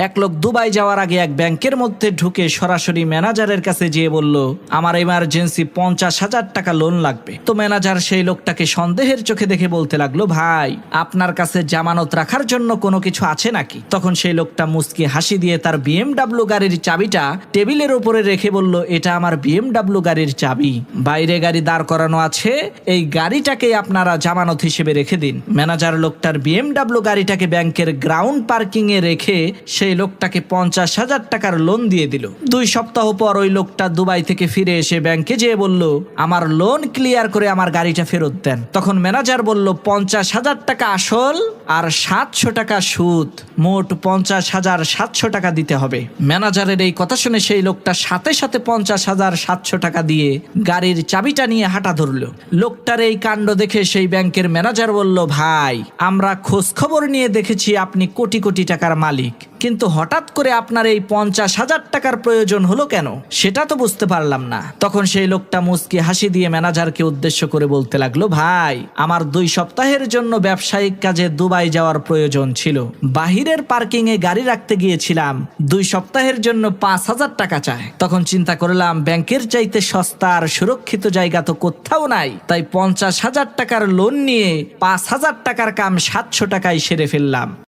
এক লোক দুবাই যাওয়ার আগে এক ব্যাংকের মধ্যে ঢুকে সরাসরি ম্যানেজারের কাছে যেয়ে বলল, আমার এমার্জেন্সি 50,000 টাকা লোন লাগবে। তো ম্যানেজার সেই লোকটাকে সন্দেহের চোখে দেখে বলতে লাগলো, ভাই আপনার কাছে জামানত রাখার জন্য কোনো কিছু আছে নাকি? তখন সেই লোকটা মুচকি হাসি দিয়ে তার BMW গাড়ির চাবিটা টেবিলের উপরে রেখে বলল, এটা আমার BMW গাড়ির চাবি, বাইরে গাড়ি দাঁড় করানো আছে, এই গাড়িটাকে আপনারা জামানত হিসেবে রেখে দিন। ম্যানেজার লোকটার BMW গাড়িটাকে ব্যাংকের গ্রাউন্ড পার্কিং এ রেখে সেই লোকটাকে 50,000 টাকার লোন দিয়ে দিল। 2 সপ্তাহ পর ওই লোকটা দুবাই থেকে ফিরে এসে ব্যাংকে যেয়ে বলল, আমার লোন ক্লিয়ার করে আমার গাড়িটা ফেরত দেন। তখন ম্যানেজার বলল, 50,000 টাকা আসল আর 700 টাকা সুদ, মোট 50,700 টাকা দিতে হবে। ম্যানেজারের এই কথা শুনে সেই লোকটা সাথে সাথে 50,700 টাকা দিয়ে গাড়ির চাবিটা নিয়ে হাঁটা ধরল। লোকটার এই কাণ্ড দেখে সেই ব্যাংকের ম্যানেজার বলল, ভাই আমরা খোঁজ খবর নিয়ে দেখেছি আপনি কোটি কোটি টাকার মালিক, কিন্তু হঠাৎ করে আপনার এই 50,000 টাকার প্রয়োজন হলো কেন, সেটা তো বুঝতে পারলাম না। তখন সেই লোকটা মুচকি হাসি দিয়ে ম্যানেজারকে উদ্দেশ্য করে বলতে লাগলো, ভাই আমার 2 সপ্তাহের জন্য ব্যবসায়িক কাজে দুবাই যাওয়ার প্রয়োজন ছিল, বাহিরের পার্কিং এ গাড়ি রাখতে গিয়েছিলাম, 2 সপ্তাহের জন্য 5,000 টাকা চায়। তখন চিন্তা করলাম ব্যাংকের চাইতে সস্তা আর সুরক্ষিত জায়গা তো কোথাও নাই, তাই 50,000 টাকার লোন নিয়ে 5,000 টাকার কাম 700 টাকায় সেরে ফেললাম।